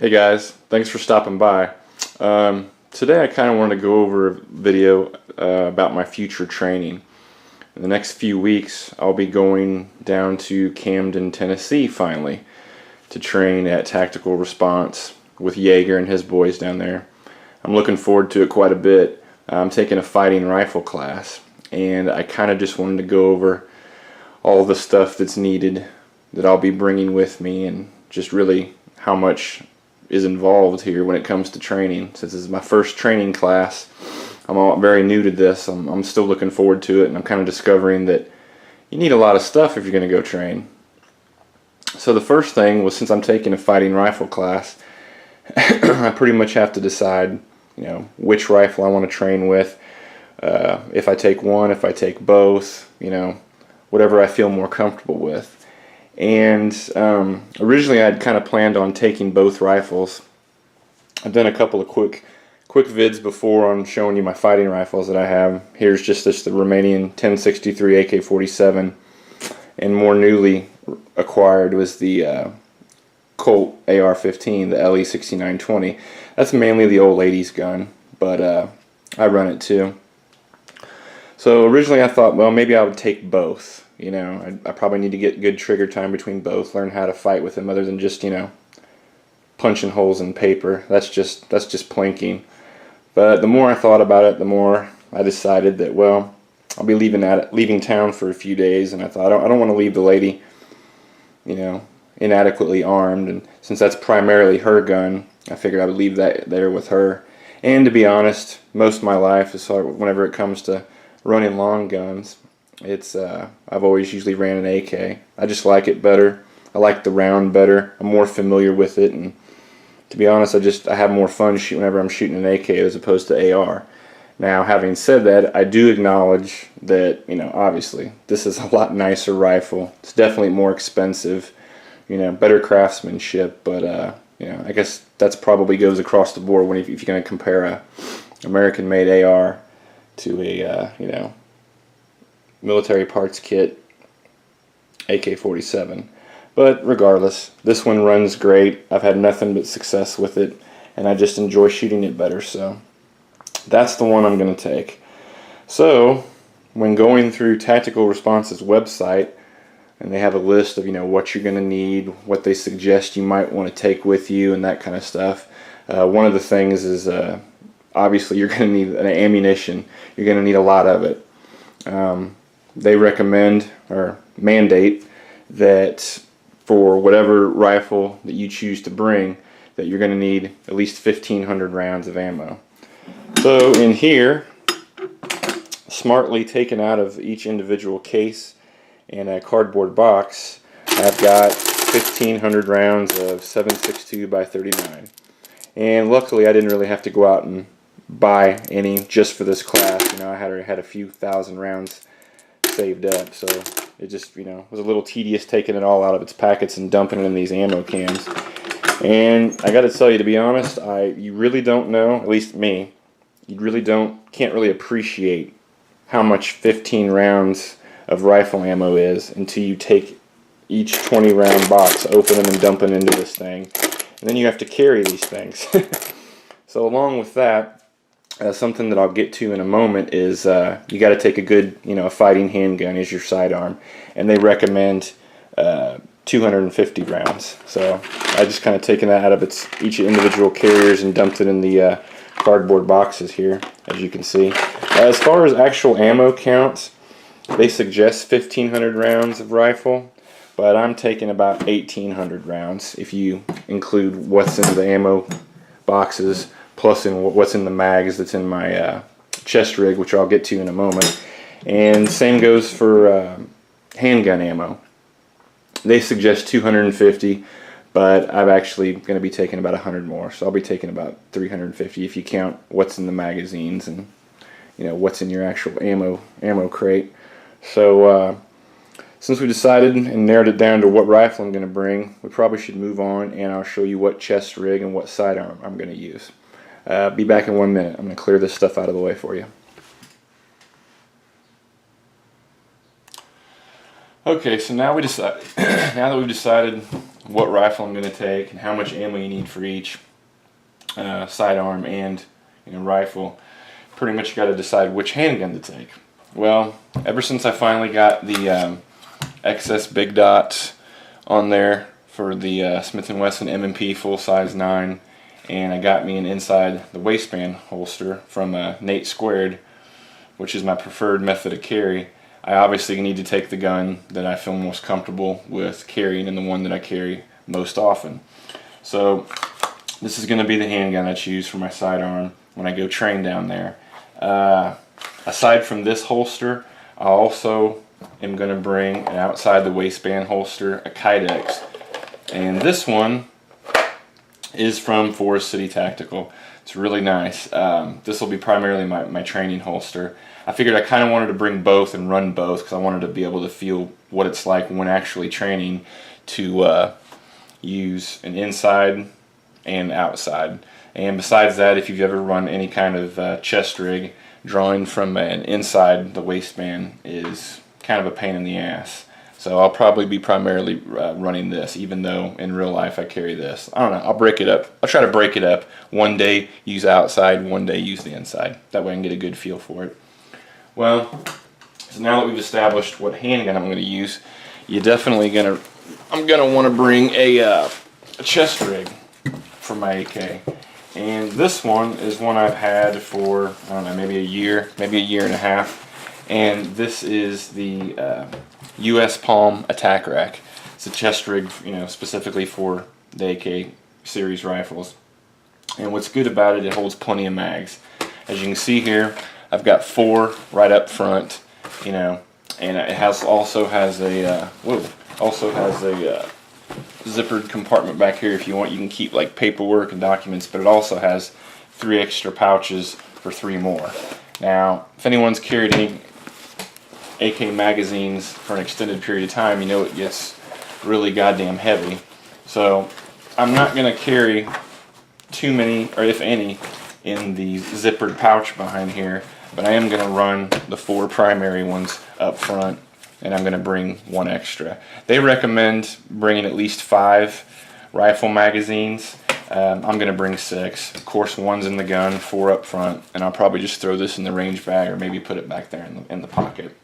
Hey guys, thanks for stopping by. Today I kind of wanted to go over a video about my future training. In the next few weeks I'll be going down to Camden, Tennessee finally to train at Tactical Response with Yeager and his boys down there. I'm looking forward to it quite a bit. I'm taking a fighting rifle class and I kind of just wanted to go over all the stuff that's needed that I'll be bringing with me and just really how much is involved here when it comes to training. Since this is my first training class, I'm all very new to this. I'm still looking forward to it, and I'm kind of discovering that you need a lot of stuff if you're going to go train. So the first thing was, since I'm taking a fighting rifle class, I pretty much have to decide, which rifle I want to train with. If I take one, if I take both, whatever I feel more comfortable with. And originally I'd kind of planned on taking both rifles. I've done a couple of quick vids before on showing you my fighting rifles that I have. Here's just the Romanian 1063 AK-47, and more newly acquired was the Colt AR-15, the LE6920. That's mainly the old lady's gun, but I run it too. So originally I thought, well, maybe I would take both. I probably need to get good trigger time between both, learn how to fight with them other than just, punching holes in paper. That's just planking. But the more I thought about it, the more I decided that, well, I'll be leaving town for a few days, and I thought I don't want to leave the lady, inadequately armed, and since that's primarily her gun, I figured I would leave that there with her. And to be honest, most of my life, whenever it comes to running long guns, I've always usually ran an AK. I just like it better. I like the round better. I'm more familiar with it, and to be honest, I have more fun whenever I'm shooting an AK as opposed to AR. Now, having said that, I do acknowledge that, obviously, this is a lot nicer rifle. It's definitely more expensive, better craftsmanship, but I guess that's probably goes across the board if you're going to compare a American-made AR to a military parts kit AK-47. But regardless, this one runs great. I've had nothing but success with it, and I just enjoy shooting it better, so that's the one I'm going to take. So when going through Tactical Response's website, and they have a list of what you're going to need, what they suggest you might want to take with you, and that kind of stuff, one of the things is obviously you're going to need an ammunition. You're going to need a lot of it. They recommend or mandate that for whatever rifle that you choose to bring, that you're going to need at least 1,500 rounds of ammo. So in here, smartly taken out of each individual case and a cardboard box, I've got 1,500 rounds of 7.62 by 39. And luckily I didn't really have to go out and buy any just for this class. I had a few thousand rounds saved up, so it just was a little tedious taking it all out of its packets and dumping it in these ammo cans. And I got to tell you, to be honest, you really don't know, at least me, can't really appreciate how much 15 rounds of rifle ammo is until you take each 20 round box, open them and dump them into this thing, and then you have to carry these things. So along with that, something that I'll get to in a moment is you got to take a good, a fighting handgun as your sidearm, and they recommend 250 rounds. So I just kind of taken that out of each individual carriers and dumped it in the cardboard boxes here, as you can see. As far as actual ammo counts, they suggest 1,500 rounds of rifle, but I'm taking about 1,800 rounds if you include what's in the ammo boxes, plus what's in the mags that's in my chest rig, which I'll get to in a moment. And same goes for handgun ammo. They suggest 250, but I'm actually going to be taking about 100 more, so I'll be taking about 350 if you count what's in the magazines and what's in your actual ammo crate. So since we decided and narrowed it down to what rifle I'm going to bring, we probably should move on, and I'll show you what chest rig and what sidearm I'm going to use. Be back in 1 minute. I'm going to clear this stuff out of the way for you. Okay, so now that we've decided what rifle I'm going to take and how much ammo you need for each sidearm and rifle, pretty much got to decide which handgun to take. Well, ever since I finally got the XS Big Dots on there for the Smith & Wesson M&P full size 9, and I got me an inside the waistband holster from Nate Squared, which is my preferred method of carry. I obviously need to take the gun that I feel most comfortable with carrying and the one that I carry most often. So this is going to be the handgun I choose for my sidearm when I go train down there. Aside from this holster, I also am going to bring an outside the waistband holster, a Kydex. And this one is from Forest City Tactical. It's really nice. This will be primarily my training holster. I figured I kind of wanted to bring both and run both because I wanted to be able to feel what it's like when actually training to use an inside and outside. And besides that, if you've ever run any kind of chest rig, drawing from an inside the waistband is kind of a pain in the ass. So I'll probably be primarily running this, even though in real life I carry this. I don't know, I'll break it up. I'll try to break it up. One day use outside, one day use the inside. That way I can get a good feel for it. Well, so now that we've established what handgun I'm going to use, I'm going to want to bring a chest rig for my AK. And this one is one I've had for, I don't know, maybe a year and a half. And this is the US Palm Attack Rack. It's a chest rig, specifically for the AK series rifles. And what's good about it, it holds plenty of mags. As you can see here, I've got 4 right up front, and it also has a zippered compartment back here. If you want, you can keep like paperwork and documents, but it also has 3 extra pouches for 3 more. Now, if anyone's carried any AK magazines for an extended period of time, you know it gets really goddamn heavy. So I'm not going to carry too many, or if any, in the zippered pouch behind here, but I am going to run the 4 primary ones up front, and I'm going to bring 1 extra. They recommend bringing at least 5 rifle magazines. I'm going to bring 6. Of course, 1's in the gun, 4 up front, and I'll probably just throw this in the range bag or maybe put it back there in the pocket.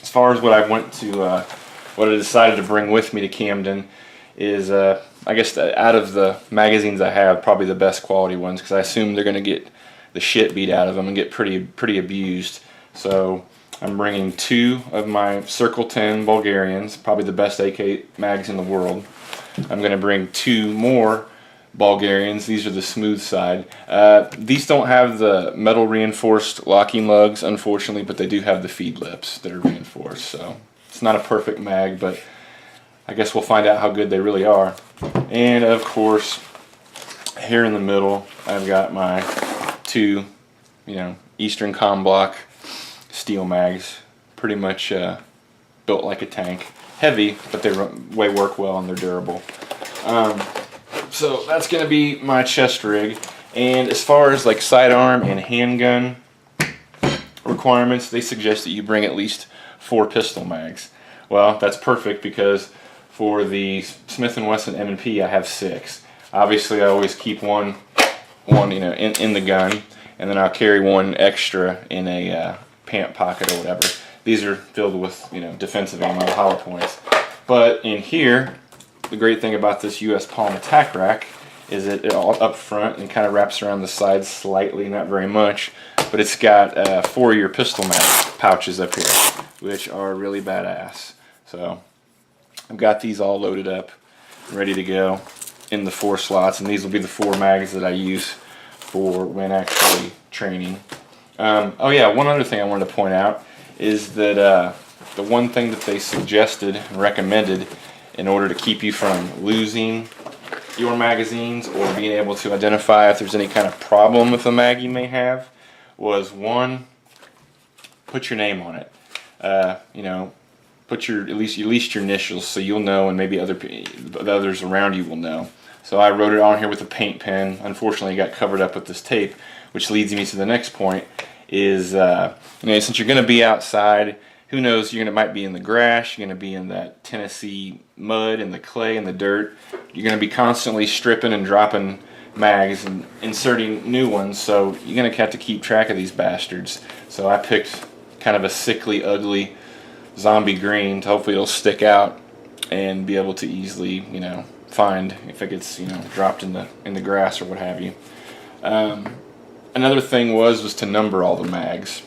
As far as what I decided to bring with me to Camden is, I guess out of the magazines I have, probably the best quality ones, because I assume they're going to get the shit beat out of them and get pretty abused. So I'm bringing 2 of my Circle 10 Bulgarians, probably the best AK mags in the world. I'm going to bring 2 more Bulgarians. These are the smooth side. These don't have the metal reinforced locking lugs, unfortunately, but they do have the feed lips that are reinforced. So it's not a perfect mag, but I guess we'll find out how good they really are. And of course, here in the middle, I've got my 2, Eastern Comblock steel mags, pretty much built like a tank. Heavy, but they work well and they're durable. So that's going to be my chest rig. And as far as like sidearm and handgun requirements, they suggest that you bring at least 4 pistol mags. Well, that's perfect because for the Smith & Wesson M&P I have 6. Obviously I always keep one in the gun, and then I'll carry 1 extra in a pant pocket or whatever. These are filled with defensive ammo, hollow points. But in here, the great thing about this US Palm Attack Rack is that it all up front and kind of wraps around the sides slightly, not very much, but it's got 4 of your pistol mag pouches up here, which are really badass. So I've got these all loaded up, ready to go in the 4 slots, and these will be the 4 mags that I use for when actually training. Oh yeah, one other thing I wanted to point out is that the one thing that they suggested and recommended in order to keep you from losing your magazines or being able to identify if there's any kind of problem with the mag you may have was, 1, put your name on it. Put at least your initials so you'll know, and maybe the others around you will know. So I wrote it on here with a paint pen. Unfortunately, it got covered up with this tape, which leads me to the next point. Is since you're going to be outside, who knows, might be in the grass, you're gonna be in that Tennessee mud and the clay and the dirt. You're gonna be constantly stripping and dropping mags and inserting new ones, so you're gonna have to keep track of these bastards. So I picked kind of a sickly, ugly zombie green to hopefully it'll stick out and be able to easily, find if it gets, dropped in the grass or what have you. Another thing was to number all the mags.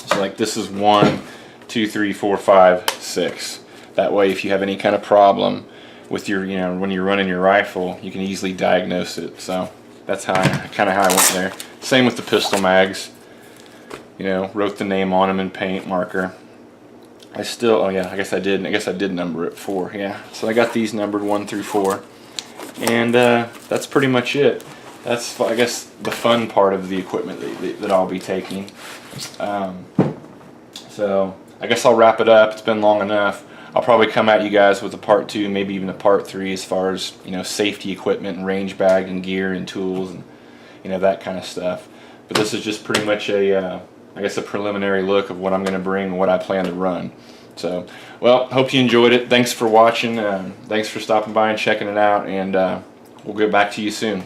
So like this is 1, 2, 3, 4, 5, 6. That way, if you have any kind of problem with your, when you're running your rifle, you can easily diagnose it. So that's how I went there. Same with the pistol mags. Wrote the name on them in paint marker. I guess I did number it 4. Yeah, so I got these numbered 1 through 4, and that's pretty much it. That's, I guess, the fun part of the equipment that I'll be taking. So I guess I'll wrap it up. It's been long enough. I'll probably come at you guys with a part 2, maybe even a part 3, as far as safety equipment and range bag and gear and tools and that kind of stuff. But this is just pretty much a I guess a preliminary look of what I'm going to bring and what I plan to run. So, well, hope you enjoyed it. Thanks for watching. Thanks for stopping by and checking it out, and we'll get back to you soon.